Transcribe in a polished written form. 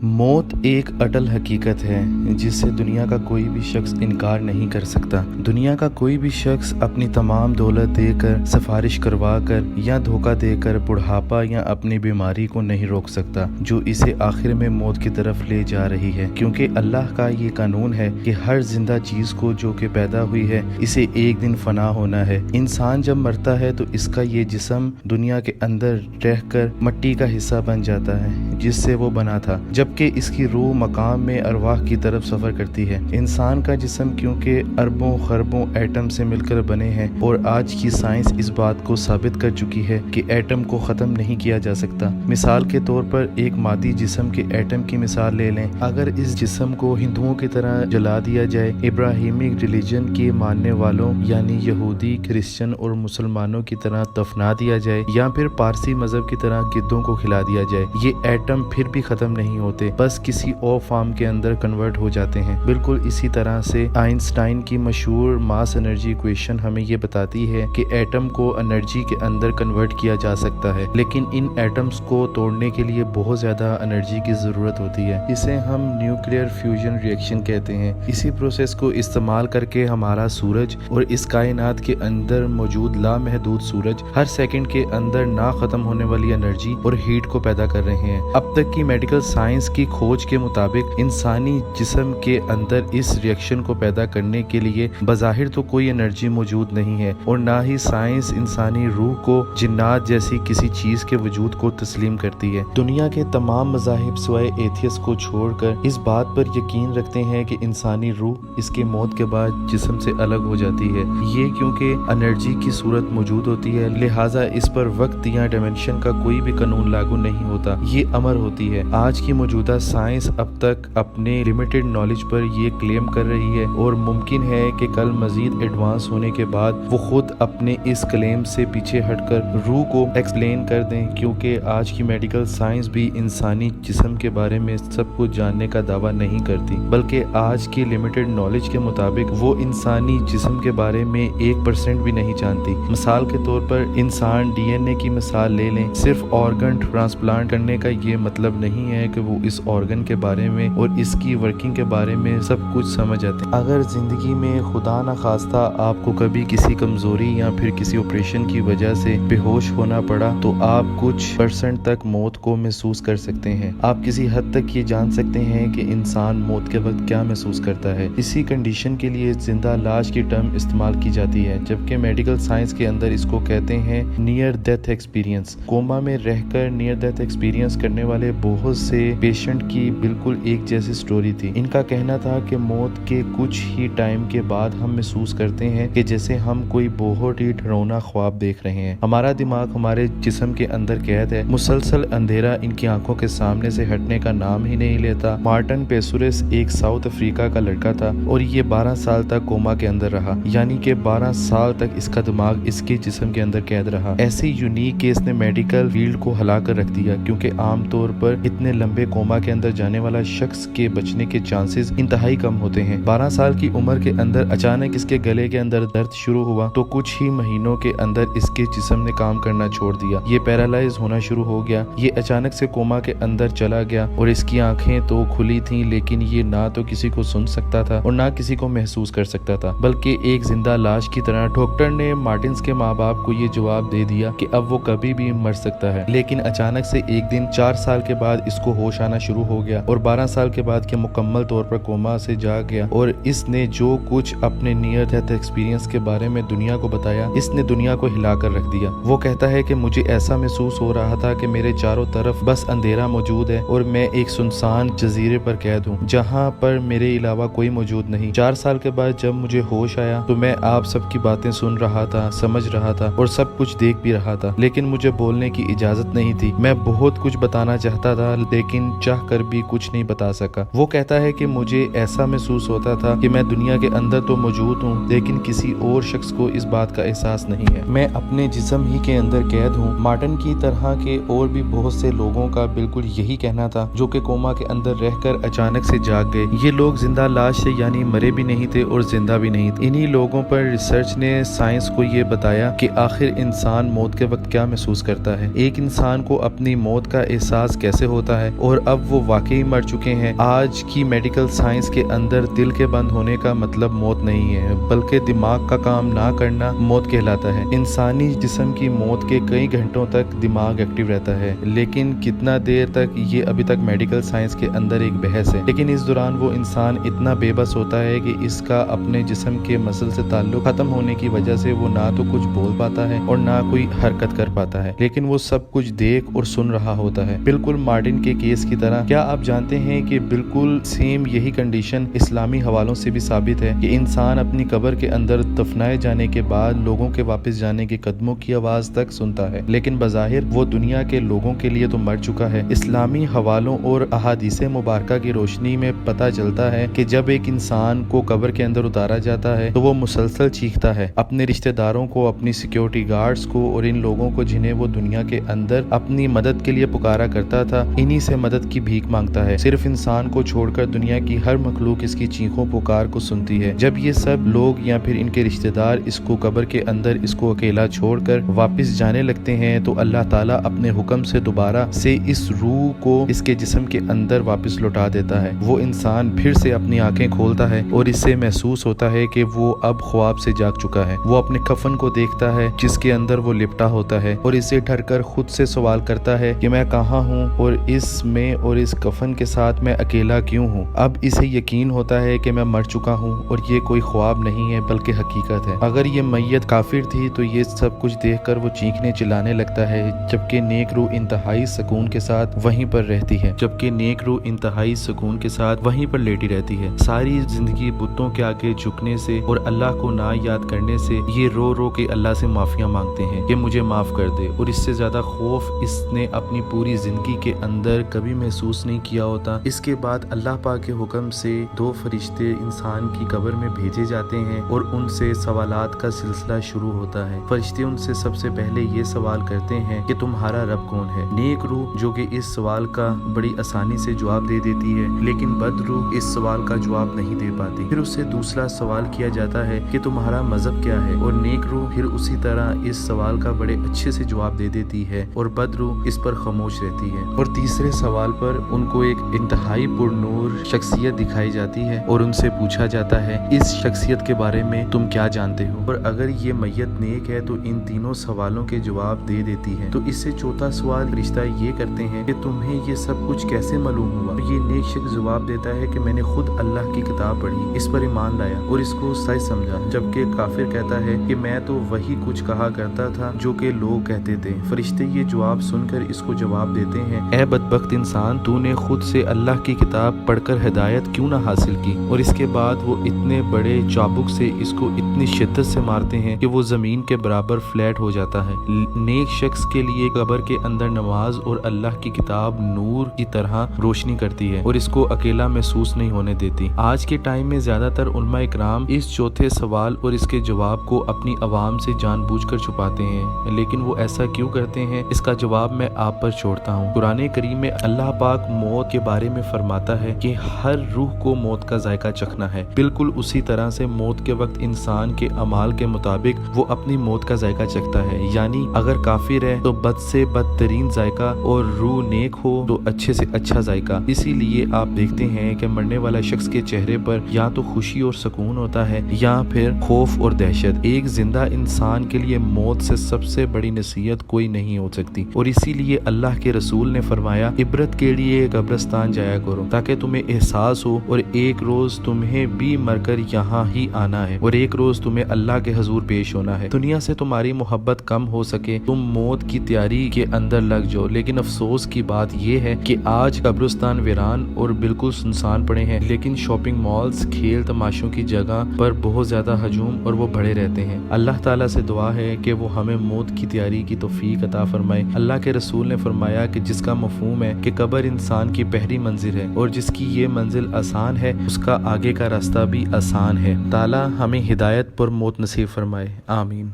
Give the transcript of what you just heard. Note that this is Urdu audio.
موت ایک اٹل حقیقت ہے جس سے دنیا کا کوئی بھی شخص انکار نہیں کر سکتا۔ دنیا کا کوئی بھی شخص اپنی تمام دولت دے کر، سفارش کروا کر یا دھوکہ دے کر بڑھاپا یا اپنی بیماری کو نہیں روک سکتا جو اسے آخر میں موت کی طرف لے جا رہی ہے، کیونکہ اللہ کا یہ قانون ہے کہ ہر زندہ چیز کو جو کہ پیدا ہوئی ہے اسے ایک دن فنا ہونا ہے۔ انسان جب مرتا ہے تو اس کا یہ جسم دنیا کے اندر رہ کر مٹی کا حصہ بن جاتا ہے جس سے وہ بنا تھا، جبکہ اس کی روح مقام میں ارواح کی طرف سفر کرتی ہے۔ انسان کا جسم کیونکہ اربوں خربوں ایٹم سے مل کر بنے ہیں، اور آج کی سائنس اس بات کو ثابت کر چکی ہے کہ ایٹم کو ختم نہیں کیا جا سکتا۔ مثال کے طور پر ایک مادی جسم کے ایٹم کی مثال لے لیں۔ اگر اس جسم کو ہندوؤں کی طرح جلا دیا جائے، ابراہیمک ریلیجن کے ماننے والوں یعنی یہودی، کرسچن اور مسلمانوں کی طرح دفنا دیا جائے، یا پھر پارسی مذہب کی طرح گدوں کو کھلا دیا جائے، یہ ایٹم پھر بھی ختم نہیں ہوتے، بس کسی اور فارم کے اندر کنورٹ ہو جاتے ہیں۔ بالکل اسی طرح سے آئنسٹائن کی مشہور ماس انرجی ایکویشن ہمیں یہ بتاتی ہے کہ ایٹم کو انرجی کے اندر کنورٹ کیا جا سکتا ہے، لیکن ان ایٹمز کو توڑنے کے لیے بہت زیادہ انرجی کی ضرورت ہوتی ہے۔ اسے ہم نیوکلیئر فیوژن ری ایکشن کہتے ہیں۔ اسی پروسیس کو استعمال کر کے ہمارا سورج اور اس کائنات کے اندر موجود لامحدود سورج ہر سیکنڈ کے اندر نہ ختم ہونے والی انرجی اور ہیٹ کو پیدا کر رہے ہیں۔ اب تک کی میڈیکل سائنس کی کھوج کے مطابق انسانی جسم کے اندر اس ری ایکشن کو پیدا کرنے کے لیے بظاہر تو کوئی انرجی موجود نہیں ہے، اور نہ ہی سائنس انسانی روح کو جنات جیسی کسی چیز کے وجود کو تسلیم کرتی ہے۔ دنیا کے تمام مذاہب سوائے ایتھیس کو چھوڑ کر اس بات پر یقین رکھتے ہیں کہ انسانی روح اس کی موت کے بعد جسم سے الگ ہو جاتی ہے۔ یہ کیونکہ انرجی کی صورت موجود ہوتی ہے، لہٰذا اس پر وقت یا ڈائمینشن کا کوئی بھی قانون لاگو نہیں ہوتا، یہ امر ہوتی ہے۔ آج کی موجودہ سائنس اب تک اپنے لمیٹڈ نالج پر یہ کلیم کر رہی ہے، اور ممکن ہے کہ کل مزید ایڈوانس ہونے کے بعد وہ خود اپنے اس کلیم سے پیچھے ہٹ کر روح کو ایکسپلین کر دیں، کیونکہ آج کی میڈیکل سائنس بھی انسانی جسم کے بارے میں سب کچھ جاننے کا دعویٰ نہیں کرتی، بلکہ آج کی لمیٹڈ نالج کے مطابق وہ انسانی جسم کے بارے میں 1% بھی نہیں جانتی۔ مثال کے طور پر انسان ڈی این اے کی مثال لے لیں۔ صرف آرگن ٹرانسپلانٹ کرنے کا یہ مطلب نہیں ہے کہ وہ اس آرگن کے بارے میں اور اس کی ورکنگ کے بارے میں سب کچھ سمجھ آتے ہیں۔ اگر زندگی میں خدا نخواستہ آپ کو کبھی کسی کمزوری یا پھر کسی آپریشن کی وجہ سے بے ہوش ہونا پڑا تو آپ کچھ پرسنٹ تک موت کو محسوس کر سکتے ہیں۔ آپ کسی حد تک یہ جان سکتے ہیں کہ انسان موت کے وقت کیا محسوس کرتا ہے۔ اسی کنڈیشن کے لیے زندہ لاش کی ٹرم استعمال کی جاتی ہے، جبکہ میڈیکل سائنس کے اندر اس کو کہتے ہیں نیئر ڈیتھ ایکسپیرینس۔ کوما میں رہ کر نیئر ڈیتھ ایکسپیرینس کرنے والے بہت سے پیشنٹ کی بالکل ایک جیسی سٹوری تھی۔ ان کا کہنا تھا کہ موت کے کچھ ہی ٹائم کے بعد ہم محسوس کرتے ہیں کہ جیسے ہم کوئی بہت ہی ڈراؤنا خواب دیکھ رہے ہیں۔ ہمارا دماغ ہمارے جسم کے اندر قید ہے، مسلسل اندھیرا ان کی آنکھوں کے سامنے سے ہٹنے کا نام ہی نہیں لیتا۔ مارٹن پیسورس ایک ساؤتھ افریقہ کا لڑکا تھا، اور یہ 12 سال تک کوما کے اندر رہا، یعنی کہ 12 سال تک اس کا دماغ اس کے جسم کے اندر قید رہا۔ ایسی یونیک کیس نے میڈیکل فیلڈ کو ہلا کر رکھ دیا، کیونکہ عام طور پر اتنے لمبے کوما کے اندر جانے والا شخص کے بچنے کے چانسز انتہائی کم ہوتے ہیں۔ 12 سال کی عمر کے اندر اچانک اس کے گلے کے اندر درد شروع ہوا تو کچھ ہی مہینوں کے اندر اس کے جسم نے کام کرنا چھوڑ دیا، یہ پیرالائز ہونا شروع ہو گیا۔ یہ اچانک سے کوما کے اندر چلا گیا، اور اس کی آنکھیں تو کھلی تھیں، لیکن یہ نہ تو کسی کو سن سکتا تھا اور نہ کسی کو محسوس کر سکتا تھا، بلکہ ایک زندہ لاش کی طرح۔ ڈاکٹر نے مارٹنس کے ماں باپ کو یہ جواب دے دیا کہ اب وہ کبھی بھی مر سکتا ہے، لیکن اچانک سے ایک دن 4 سال کے بعد اس کو ہوش آنا شروع ہو گیا، اور 12 سال کے بعد کے مکمل طور پر کوما سے جاگ گیا، اور اس نے جو کچھ اپنے نیئر ڈیتھ ایکسپیرینس کے بارے میں دنیا کو بتایا، اس نے دنیا کو ہلا کر رکھ دیا۔ وہ کہتا ہے کہ مجھے ایسا محسوس ہو رہا تھا کہ میرے چاروں طرف بس اندھیرا موجود ہے، اور میں ایک سنسان جزیرے پر قید ہوں جہاں پر میرے علاوہ کوئی موجود نہیں۔ 4 سال کے بعد جب مجھے ہوش آیا تو میں آپ سب کی باتیں سن رہا تھا، سمجھ رہا تھا، اور سب کچھ دیکھ بھی رہا تھا، لیکن مجھے بولنے کی اجازت نہیں تھی۔ میں بہت کچھ بتانا چاہتا تھا، لیکن چاہ کر بھی کچھ نہیں بتا سکا۔ وہ کہتا ہے کہ مجھے ایسا محسوس ہوتا تھا کہ میں دنیا کے اندر تو موجود ہوں، لیکن کسی اور شخص کو اس بات کا احساس نہیں ہے۔ میں اپنے جسم ہی کے اندر قید ہوں۔ مارٹن کی طرح کے اور بھی بہت سے لوگوں کا بالکل یہی کہنا تھا، جو کہ کوما کے اندر رہ کر اچانک سے جاگ گئے۔ یہ لوگ زندہ لاش سے یعنی مرے بھی نہیں تھے اور زندہ بھی نہیں تھے۔ انہی لوگوں پر ریسرچ نے سائنس کو یہ بتایا کہ آخر انسان موت کے وقت کیا محسوس کرتا ہے، ایک انسان کو اپنی موت کا احساس کیسے ہوتا ہے، اور اب وہ واقعی مر چکے ہیں۔ آج کی میڈیکل سائنس کے اندر دل کے بند ہونے کا مطلب موت نہیں ہے، بلکہ دماغ کا کام نہ کرنا موت کہلاتا ہے۔ انسانی جسم کی موت کے کئی گھنٹوں تک دماغ ایکٹیو رہتا ہے، لیکن کتنا دیر تک، یہ ابھی تک میڈیکل سائنس کے اندر ایک بحث ہے۔ لیکن اس دوران وہ انسان اتنا بے بس ہوتا ہے کہ اس کا اپنے جسم کے مسل سے تعلق ختم ہونے کی وجہ سے وہ نہ تو کچھ بول پاتا ہے اور نہ کوئی حرکت کر پاتا ہے، لیکن وہ سب کچھ دیکھ اور سن رہا ہوتا ہے، بالکل مارٹن کے کیس کی طرح۔ کیا آپ جانتے ہیں کہ بالکل سیم یہی کنڈیشن اسلامی حوالوں سے بھی ثابت ہے کہ انسان اپنی قبر کے اندر دفنائے جانے کے بعد لوگوں کے واپس جانے کے قدموں کی آواز تک سنتا ہے، لیکن بظاہر وہ دنیا کے لوگوں کے لیے تو مر چکا ہے۔ اسلامی حوالوں اور احادیث مبارکہ کی روشنی میں پتہ چلتا ہے کہ جب ایک انسان کو قبر کے اندر اتارا جاتا ہے تو وہ مسلسل چیختا ہے، اپنے رشتہ داروں کو، اپنی سیکیورٹی گارڈز کو اور ان لوگوں کو جنہیں وہ دنیا کے اندر اپنی مدد کے لیے پکارا کرتا تھا، انہی سے مدد کی بھیک مانگتا ہے۔ صرف انسان کو چھوڑ کر دنیا کی ہر مخلوق اس کی چیخوں پکار کو سنتی ہے۔ جب یہ سب لوگ یا پھر ان کے رشتہ دار اس کو قبر کے اندر اس کو اکیلا چھوڑ کر واپس جانے لگتے ہیں تو اللہ تعالیٰ اپنے حکم سے دوبارہ سے اس روح کو اس کے جسم کے اندر واپس لوٹا دیتا ہے۔ وہ انسان پھر سے اپنی آنکھیں کھولتا ہے اور اس سے محسوس ہوتا ہے کہ وہ اب خواب سے جاگ چکا ہے۔ وہ اپنے کفن کو دیکھتا ہے جس کے اندر وہ لپٹا ہوتا ہے اور اسے ڈر کر خود سے سوال کرتا ہے کہ میں کہاں ہوں اور اس میں اور اس کفن کے ساتھ میں اکیلا کیوں ہوں؟ اب اسے یقین ہوتا ہے کہ میں مر چکا ہوں اور یہ کوئی خواب نہیں ہے بلکہ حقیقت ہے۔ اگر یہ میت کافر تھی تو یہ سب کچھ دیکھ کر وہ چیخنے چلانے لگتا ہے، جبکہ نیک روح انتہائی سکون کے ساتھ وہیں پر رہتی رہتی ہے۔ ساری زندگی بتوں کے آگے جھکنے سے اور اللہ کو نہ یاد کرنے سے یہ رو رو کے اللہ سے معافیاں مانگتے ہیں کہ مجھے معاف کر دے، اور اس سے زیادہ خوف اس نے اپنی پوری زندگی کے اندر کبھی محسوس نہیں کیا ہوتا۔ اس کے بعد اللہ پاک کے حکم سے 2 فرشتے انسان کی قبر میں بھیجے جاتے ہیں اور ان سے سوالات کا سلسلہ شروع ہوتا ہے۔ فرشتے ان سے سب سے پہلے یہ سوال کرتے ہیں کہ تمہارا رب کون ہے؟ نیک روح جو کہ اس سوال کا بڑی آسانی سے جواب دے دیتی ہے، لیکن بد روح اس سوال کا جواب نہیں دے پاتی۔ پھر اس سے دوسرا سوال کیا جاتا ہے کہ تمہارا مذہب کیا ہے، اور نیک روح پھر اسی طرح اس سوال کا بڑے اچھے سے جواب دے دیتی ہے اور بد روح اس پر خاموش رہتی ہے۔ اور تیسرے سوال پر ان کو ایک انتہائی پر نور شخصیت دکھائی جاتی ہے اور ان سے پوچھا جاتا ہے اس شخصیت کے بارے میں تم کیا جانتے ہو؟ اور اگر یہ میت نیک ہے تو ان تینوں سوالوں کے جواب دے دیتی ہے۔ تو اس سے چوتھا سوال رشتہ یہ کرتے ہیں کہ تمہیں یہ سب کچھ کیسے معلوم ہوا؟ یہ نیک شخص جواب دیتا ہے کہ میں نے خود اللہ کی کتاب پڑھی، اس پر ایمان لایا اور اس کو سچ سمجھا، جبکہ کافر کہتا ہے کہ میں تو وہی کچھ کہا کرتا تھا جو کہ لوگ کہتے تھے۔ فرشتے یہ جواب سن کر اس کو جواب دیتے ہیں، اے بدبخت انسان، تو نے خود سے اللہ کی کتاب پڑھ کر ہدایت کیوں نہ حاصل کی؟ اور اس کے بعد وہ اتنے بڑے چابک سے اس کو اتنی شدت سے مارتے ہیں کہ وہ زمین کے برابر فلیٹ ہو جاتا ہے۔ نیک شخص کے لیے قبر کے اندر نماز اور اللہ کی کتاب نور کی طرح روشنی کرتی ہے اور اس کو اکیلا محسوس نہیں ہونے دیتی۔ آج کے ٹائم میں زیادہ تر علماء اکرام اس چوتھے سوال اور اس کے جواب کو اپنی عوام سے جان بوجھ کر چھپاتے ہیں، لیکن وہ ایسا کیوں کرتے ہیں اس کا جواب میں آپ پر چھوڑتا ہوں۔ قرآن کریم میں اللہ پاک موت کے بارے میں فرماتا ہے کہ ہر روح کو موت کا ذائقہ چکھنا ہے، بالکل اسی طرح سے موت کے وقت انسان کے اعمال کے مطابق وہ اپنی موت کا ذائقہ چکھتا ہے، یعنی اگر کافر ہے تو بد سے بدترین ذائقہ اور روح نیک ہو تو اچھے سے اچھا ذائقہ۔ اسی لیے آپ دیکھتے ہیں کہ مرنے والا شخص کے چہرے پر یا تو خوشی اور سکون ہوتا ہے یا پھر خوف اور دہشت۔ ایک زندہ انسان کے لیے موت سے سب سے بڑی نصیحت کوئی نہیں ہو سکتی، اور اسی لیے اللہ کے رسول نے فرمایا عبرت کے لیے قبرستان جایا کرو تاکہ تمہیں احساس ہو، اور ایک روز تمہیں بھی مر کر یہاں ہی آنا ہے اور ایک روز تمہیں اللہ کے حضور پیش ہونا ہے۔ دنیا سے تمہاری محبت کم ہو سکے تم موت کی تیاری کے اندر لگ جاؤ، لیکن افسوس کی بات یہ ہے کہ آج قبرستان ویران اور بالکل سنسان پڑے ہیں، لیکن شاپنگ مالز، کھیل تماشوں کی جگہ پر بہت زیادہ ہجوم اور وہ بڑے رہتے ہیں۔ اللہ تعالیٰ سے دعا ہے کہ وہ ہمیں موت کی تیاری کی توفیق عطا فرمائے۔ اللہ کے رسول نے فرمایا کہ جس کا مفہوم ہے کہ قبر انسان کی پہلی منزل ہے اور جس کی یہ منزل آسان ہے اس کا آگے کا راستہ بھی آسان ہے۔ تعالیٰ ہمیں ہدایت پر موت نصیب فرمائے، آمین۔